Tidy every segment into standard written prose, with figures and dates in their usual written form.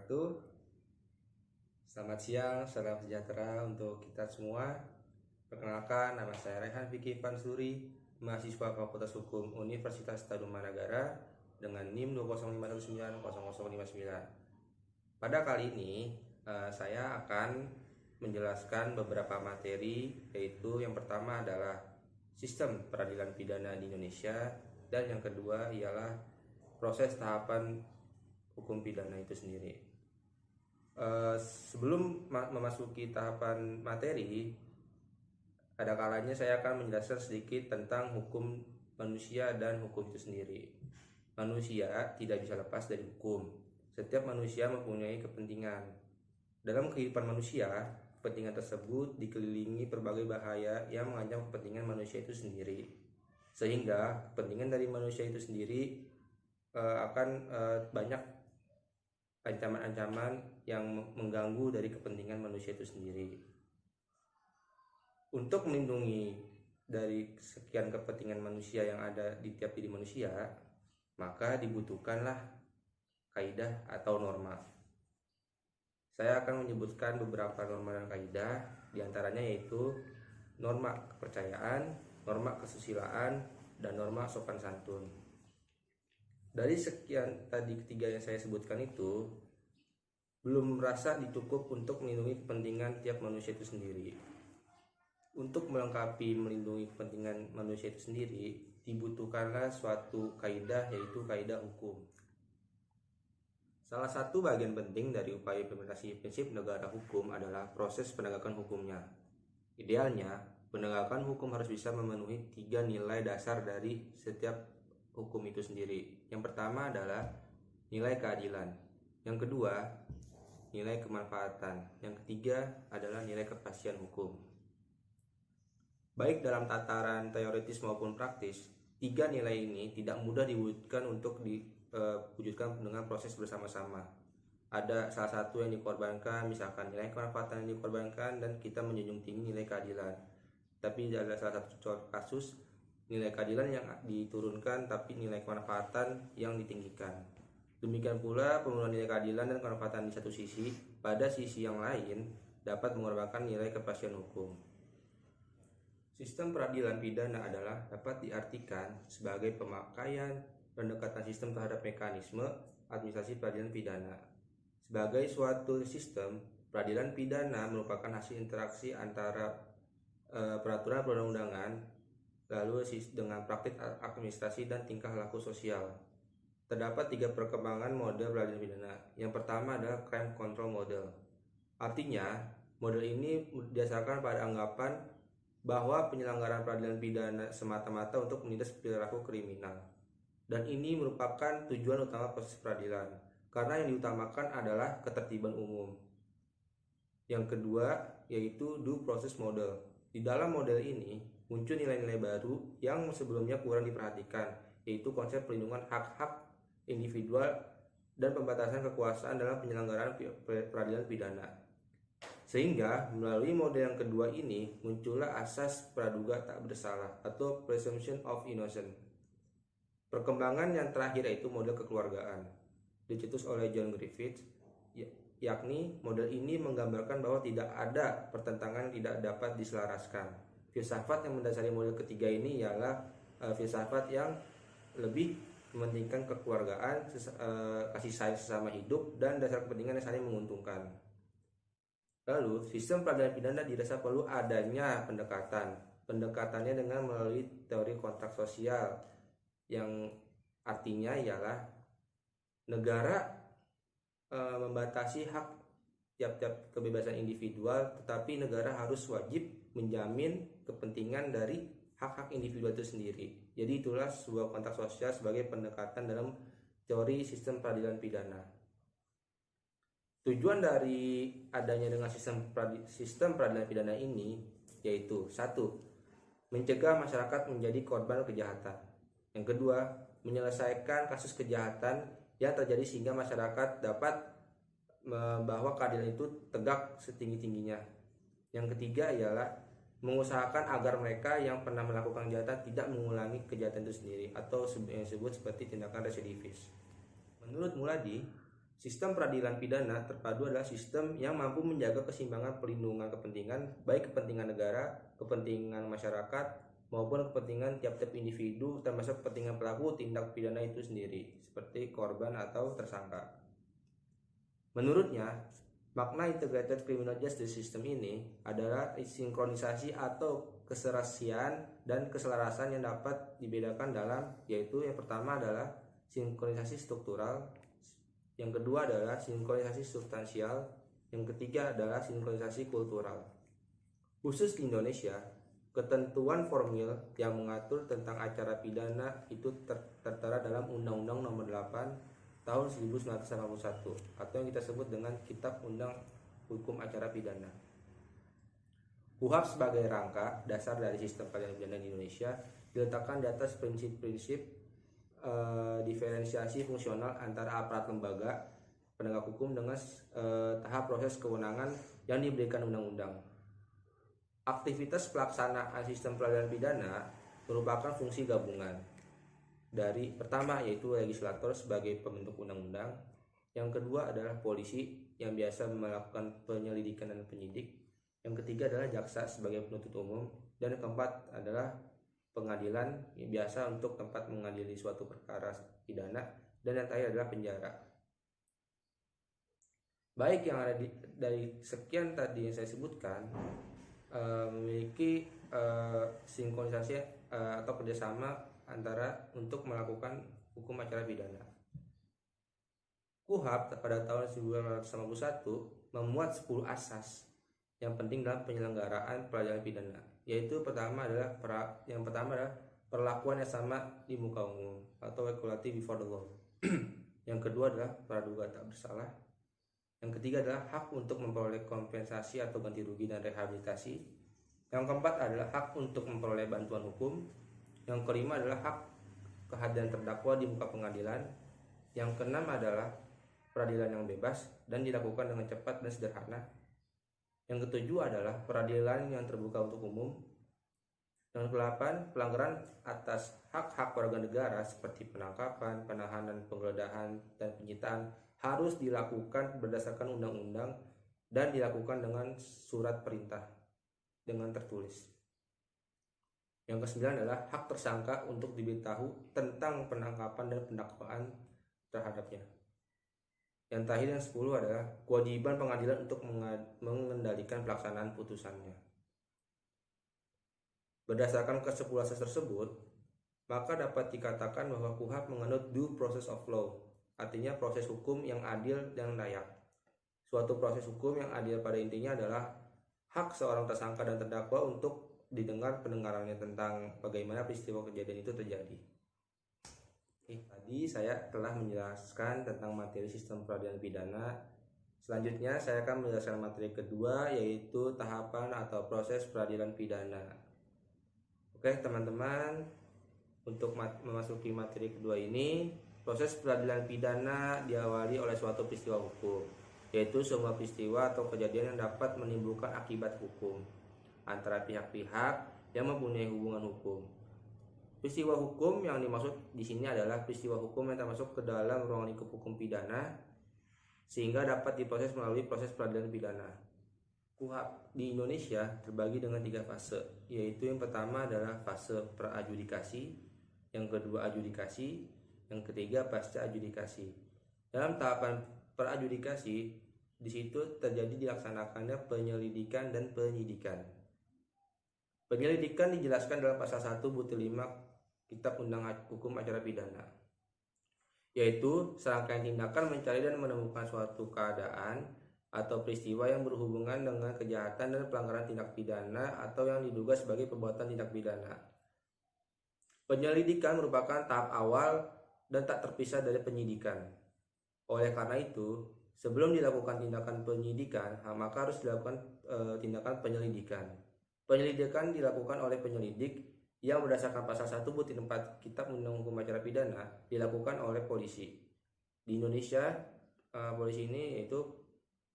wabarakatuh. Selamat siang, salam sejahtera untuk kita semua. Perkenalkan, nama saya Rehan Vicky Pansuri, mahasiswa Fakultas Hukum Universitas Tarumanagara dengan NIM 205190059. Pada kali ini, saya akan menjelaskan beberapa materi, yaitu yang pertama adalah sistem peradilan pidana di Indonesia, dan yang kedua ialah proses tahapan hukum pidana itu sendiri. Sebelum memasuki tahapan materi, ada kalanya saya akan menjelaskan sedikit tentang hukum manusia dan hukum itu sendiri. Manusia tidak bisa lepas dari hukum. Setiap manusia mempunyai kepentingan. Dalam kehidupan manusia, kepentingan tersebut dikelilingi berbagai bahaya yang mengancam kepentingan manusia itu sendiri. Sehingga kepentingan dari manusia itu sendiri akan banyak ancaman-ancaman yang mengganggu dari kepentingan manusia itu sendiri. Untuk melindungi dari sekian kepentingan manusia yang ada di tiap diri manusia, maka dibutuhkanlah kaidah atau norma. Saya akan menyebutkan beberapa norma dan kaidah, diantaranya yaitu norma kepercayaan, norma kesusilaan, dan norma sopan santun. Dari sekian tadi ketiga yang saya sebutkan itu, belum merasa cukup untuk melindungi kepentingan tiap manusia itu sendiri. Untuk melengkapi melindungi kepentingan manusia itu sendiri, dibutuhkanlah suatu kaidah, yaitu kaidah hukum. Salah satu bagian penting dari upaya implementasi prinsip negara hukum adalah proses penegakan hukumnya. Idealnya, penegakan hukum harus bisa memenuhi 3 nilai dasar dari setiap hukum itu sendiri. Yang pertama adalah nilai keadilan. Yang kedua, nilai kemanfaatan. Yang ketiga adalah nilai kepastian hukum. Baik dalam tataran teoritis maupun praktis, 3 nilai ini tidak mudah diwujudkan untuk diwujudkan dengan proses bersama-sama. Ada salah satu yang dikorbankan, misalkan nilai kemanfaatan yang dikorbankan, dan kita menjunjung tinggi nilai keadilan. Tapi ada salah satu kasus nilai keadilan yang diturunkan, tapi nilai kemanfaatan yang ditinggikan. Demikian pula pemenuhan nilai keadilan dan kemanfaatan di satu sisi, pada sisi yang lain dapat mengorbankan nilai kepastian hukum. Sistem peradilan pidana adalah dapat diartikan sebagai pemakaian pendekatan sistem terhadap mekanisme administrasi peradilan pidana. Sebagai suatu sistem, peradilan pidana merupakan hasil interaksi antara peraturan perundang-undangan lalu dengan praktik administrasi dan tingkah laku sosial. Terdapat 3 perkembangan model peradilan pidana. Yang pertama adalah crime control model. Artinya, model ini didasarkan pada anggapan bahwa penyelenggaraan peradilan pidana semata-mata untuk menindas perilaku kriminal. Dan ini merupakan tujuan utama proses peradilan, karena yang diutamakan adalah ketertiban umum. Yang kedua yaitu due process model. Di dalam model ini muncul nilai-nilai baru yang sebelumnya kurang diperhatikan, yaitu konsep perlindungan hak-hak individual dan pembatasan kekuasaan dalam penyelenggaraan peradilan pidana. Sehingga melalui model yang kedua ini muncullah asas praduga tak bersalah atau presumption of innocence. Perkembangan yang terakhir yaitu model kekeluargaan, dicetus oleh John Griffiths, yakni model ini menggambarkan bahwa tidak ada pertentangan tidak dapat diselaraskan. Filsafat yang mendasari model ketiga ini ialah filsafat yang lebih mementingkan kekeluargaan, kasih sayang sesama hidup, dan dasar kepentingan yang saling menguntungkan. Lalu, sistem peradilan pidana dirasa perlu adanya pendekatan. Pendekatannya dengan melalui teori kontrak sosial, yang artinya ialah negara membatasi hak tiap-tiap kebebasan individual, tetapi negara harus wajib menjamin kepentingan dari hak-hak individu itu sendiri. Jadi itulah sebuah kontrak sosial sebagai pendekatan dalam teori sistem peradilan pidana. Tujuan dari adanya dengan sistem peradilan pidana ini yaitu 1. Mencegah masyarakat menjadi korban kejahatan. Yang kedua, menyelesaikan kasus kejahatan yang terjadi sehingga masyarakat dapat bahwa keadilan itu tegak setinggi-tingginya. Yang ketiga ialah mengusahakan agar mereka yang pernah melakukan kejahatan tidak mengulangi kejahatan itu sendiri, atau yang disebut seperti tindakan residivis. Menurut Muladi, Sistem peradilan pidana terpadu adalah sistem yang mampu menjaga keseimbangan pelindungan kepentingan, baik kepentingan negara, kepentingan masyarakat, maupun kepentingan tiap-tiap individu, termasuk kepentingan pelaku tindak pidana itu sendiri, seperti korban atau tersangka. Menurutnya, makna integrated criminal justice system ini adalah sinkronisasi atau keserasian dan keselarasan yang dapat dibedakan dalam, yaitu yang pertama adalah sinkronisasi struktural, yang kedua adalah sinkronisasi substansial, yang ketiga adalah sinkronisasi kultural. Khusus di Indonesia, ketentuan formil yang mengatur tentang acara pidana itu tertera dalam Undang-Undang Nomor 8 Tahun 1981 atau yang kita sebut dengan Kitab Undang Hukum Acara Pidana. KUHP sebagai rangka dasar dari sistem peradilan pidana di Indonesia diletakkan di atas prinsip-prinsip diferensiasi fungsional antara aparat lembaga penegak hukum dengan tahap proses kewenangan yang diberikan undang-undang. Aktivitas pelaksanaan sistem peradilan pidana merupakan fungsi gabungan dari pertama yaitu legislator sebagai pembentuk undang-undang, yang kedua adalah polisi yang biasa melakukan penyelidikan dan penyidik, yang ketiga adalah jaksa sebagai penuntut umum, dan yang keempat adalah pengadilan yang biasa untuk tempat mengadili suatu perkara pidana, dan yang terakhir adalah penjara. Baik yang ada dari sekian tadi yang saya sebutkan memiliki sinkronisasi atau kerjasama antara untuk melakukan hukum acara pidana. KUHP pada tahun 1991 memuat 10 asas yang penting dalam penyelenggaraan peradilan pidana, yaitu yang pertama adalah perlakuan yang sama di muka umum atau equality before the law. Yang kedua adalah praduga tak bersalah. Yang ketiga adalah hak untuk memperoleh kompensasi atau ganti rugi dan rehabilitasi. Yang keempat adalah hak untuk memperoleh bantuan hukum. Yang kelima adalah hak kehadiran terdakwa di muka pengadilan. Yang keenam adalah peradilan yang bebas dan dilakukan dengan cepat dan sederhana. Yang ketujuh adalah peradilan yang terbuka untuk umum. Yang kedelapan, pelanggaran atas hak-hak warga negara seperti penangkapan, penahanan, penggeledahan, dan penyitaan harus dilakukan berdasarkan undang-undang dan dilakukan dengan surat perintah dengan tertulis. Yang kesembilan adalah hak tersangka untuk diberitahu tentang penangkapan dan pendakwaan terhadapnya. Yang terakhir yang 10 adalah kewajiban pengadilan untuk mengendalikan pelaksanaan putusannya. Berdasarkan ke-10 asas tersebut, maka dapat dikatakan bahwa KUHP menganut due process of law, artinya proses hukum yang adil dan layak. Suatu proses hukum yang adil pada intinya adalah hak seorang tersangka dan terdakwa untuk didengar pendengarannya tentang bagaimana peristiwa kejadian itu terjadi. Tadi saya telah menjelaskan tentang materi sistem peradilan pidana. Selanjutnya saya akan menjelaskan materi kedua, yaitu tahapan atau proses peradilan pidana. Oke teman-teman, untuk memasuki materi kedua ini, proses peradilan pidana diawali oleh suatu peristiwa hukum, yaitu semua peristiwa atau kejadian yang dapat menimbulkan akibat hukum antara pihak-pihak yang mempunyai hubungan hukum. Peristiwa hukum yang dimaksud di sini adalah peristiwa hukum yang termasuk ke dalam ruang lingkup hukum pidana sehingga dapat diproses melalui proses peradilan pidana. KUHP di Indonesia terbagi dengan 3 fase, yaitu yang pertama adalah fase pra-adjudikasi, yang kedua adjudikasi, yang ketiga pasca adjudikasi. Dalam tahapan pra-adjudikasi, di situ terjadi dilaksanakannya penyelidikan dan penyidikan. Penyelidikan dijelaskan dalam pasal 1 butir 5 Kitab Undang Hukum Acara Pidana, yaitu serangkaian tindakan mencari dan menemukan suatu keadaan atau peristiwa yang berhubungan dengan kejahatan dan pelanggaran tindak pidana atau yang diduga sebagai perbuatan tindak pidana. Penyelidikan merupakan tahap awal dan tak terpisah dari penyidikan. Oleh karena itu, sebelum dilakukan tindakan penyidikan, maka harus dilakukan tindakan penyelidikan. Penyelidikan dilakukan oleh penyelidik yang berdasarkan pasal 1 butir 4 Kitab Undang Hukum Acara Pidana dilakukan oleh polisi. Di Indonesia, polisi ini yaitu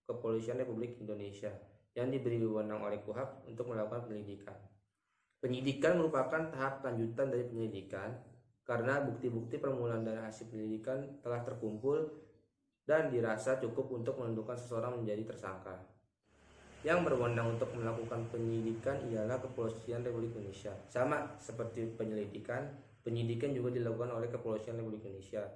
Kepolisian Republik Indonesia yang diberi wewenang oleh KUHP untuk melakukan penyelidikan. Penyidikan merupakan tahap lanjutan dari penyelidikan karena bukti-bukti permulaan dari hasil penyelidikan telah terkumpul dan dirasa cukup untuk menentukan seseorang menjadi tersangka. Yang berwenang untuk melakukan penyidikan ialah Kepolisian Republik Indonesia. Sama seperti penyelidikan, penyidikan juga dilakukan oleh Kepolisian Republik Indonesia.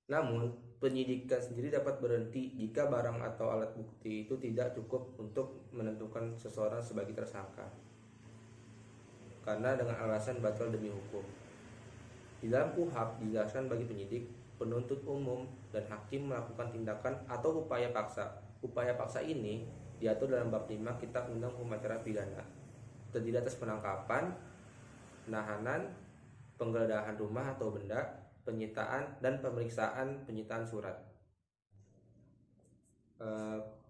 Namun, penyidikan sendiri dapat berhenti jika barang atau alat bukti itu tidak cukup untuk menentukan seseorang sebagai tersangka, karena dengan alasan batal demi hukum. Di dalam KUHP dijelaskan bagi penyidik, penuntut umum, dan hakim melakukan tindakan atau upaya paksa. Upaya paksa ini diatur dalam bab 5 Kitab Undang Hukum Acara Pidana, terdiri atas penangkapan, penahanan, penggeledahan rumah atau benda, penyitaan, dan pemeriksaan penyitaan surat.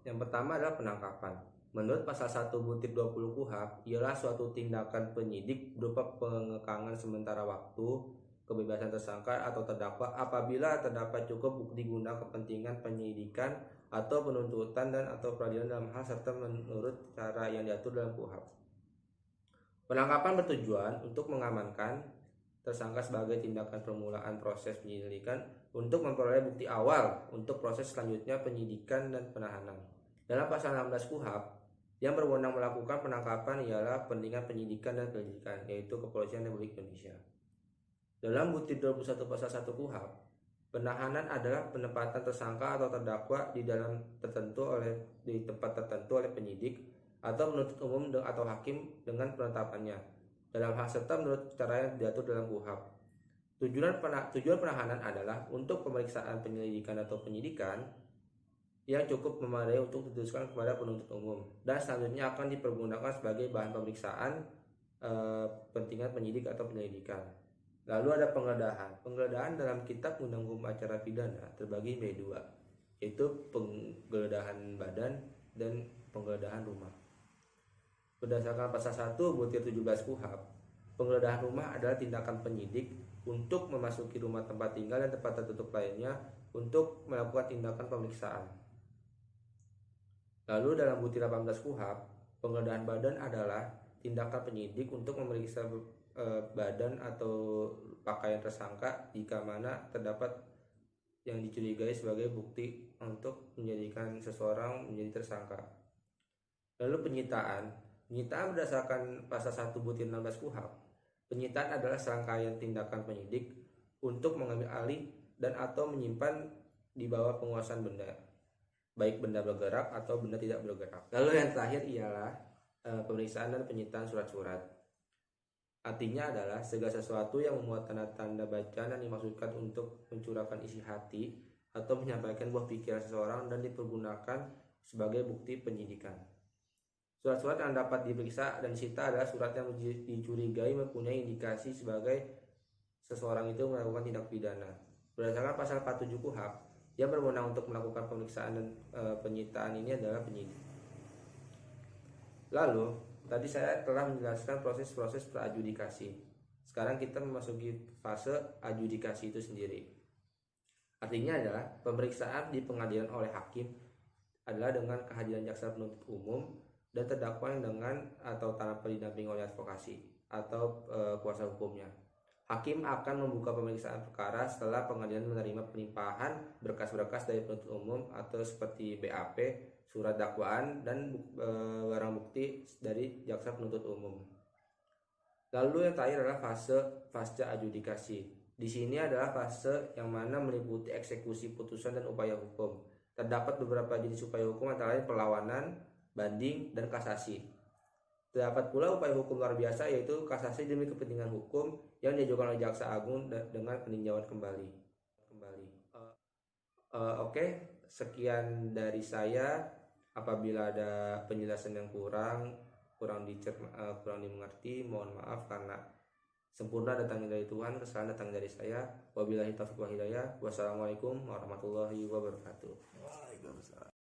Yang pertama adalah penangkapan. Menurut pasal 1 butir 20 KUHP, ialah suatu tindakan penyidik berupa pengekangan sementara waktu, kebebasan tersangka atau terdakwa apabila terdapat cukup bukti guna kepentingan penyidikan atau penuntutan dan atau peradilan dalam hal serta menurut cara yang diatur dalam KUHP. Penangkapan bertujuan untuk mengamankan tersangka sebagai tindakan permulaan proses penyelidikan untuk memperoleh bukti awal untuk proses selanjutnya penyidikan dan penahanan. Dalam pasal 16 KUHP, yang berwenang melakukan penangkapan ialah kepentingan penyidikan dan penyelidikan, yaitu Kepolisian Republik Indonesia. Dalam butir 21 pasal 1 KUHP, penahanan adalah penempatan tersangka atau terdakwa di tempat tertentu oleh penyidik atau penuntut umum atau hakim dengan penetapannya dalam hal serta menurut cara yang diatur dalam KUHP. Tujuan penahanan adalah untuk pemeriksaan penyelidikan atau penyidikan yang cukup memadai untuk dituliskan kepada penuntut umum dan selanjutnya akan dipergunakan sebagai bahan pemeriksaan kepentingan penyidik atau penyelidikan. Lalu ada penggeledahan. Penggeledahan dalam Kitab Undang Hukum Acara Pidana terbagi menjadi dua, yaitu penggeledahan badan dan penggeledahan rumah. Berdasarkan pasal 1 butir 17 KUHP, penggeledahan rumah adalah tindakan penyidik untuk memasuki rumah tempat tinggal dan tempat tertutup lainnya untuk melakukan tindakan pemeriksaan. Lalu dalam butir 18 KUHP, penggeledahan badan adalah tindakan penyidik untuk memeriksa badan atau pakaian tersangka jika mana terdapat yang dicurigai sebagai bukti untuk menjadikan seseorang menjadi tersangka. Lalu penyitaan berdasarkan pasal 1 butir 16 KUHP. Penyitaan adalah serangkaian tindakan penyidik untuk mengambil alih dan atau menyimpan di bawah penguasaan benda, baik benda bergerak atau benda tidak bergerak. Lalu yang terakhir ialah pemeriksaan dan penyitaan surat-surat. Artinya adalah segala sesuatu yang memuat tanda-tanda bacaan yang dimaksudkan untuk mencurahkan isi hati atau menyampaikan buah pikiran seseorang dan dipergunakan sebagai bukti penyidikan. Surat-surat yang dapat diperiksa dan disita adalah surat yang dicurigai mempunyai indikasi sebagai seseorang itu melakukan tindak pidana. Berdasarkan pasal 47 KUHP, yang berwenang untuk melakukan pemeriksaan dan penyitaan ini adalah penyidik. Lalu, tadi saya telah menjelaskan proses-proses praadjudikasi. Sekarang kita memasuki fase adjudikasi itu sendiri. Artinya adalah pemeriksaan di pengadilan oleh hakim adalah dengan kehadiran jaksa penuntut umum dan terdakwa dengan atau tanpa didampingi oleh advokasi atau kuasa hukumnya. Hakim akan membuka pemeriksaan perkara setelah pengadilan menerima pelimpahan berkas-berkas dari penuntut umum atau seperti BAP, surat dakwaan, dan barang bukti dari jaksa penuntut umum. Lalu yang terakhir adalah fase pasca adjudikasi. Di sini adalah fase yang mana meliputi eksekusi putusan dan upaya hukum. Terdapat beberapa jenis upaya hukum antara lain perlawanan, banding, dan kasasi. Terdapat pula upaya hukum luar biasa yaitu kasasi demi kepentingan hukum yang diajukan oleh Jaksa Agung dengan peninjauan kembali. Oke, sekian dari saya. Apabila ada penjelasan yang kurang dimengerti, mohon maaf karena sempurna datangnya dari Tuhan, kesalahan datang dari saya. Wabillahi taufiq wal hidayah. Wassalamualaikum warahmatullahi wabarakatuh. Waalaikumsalam.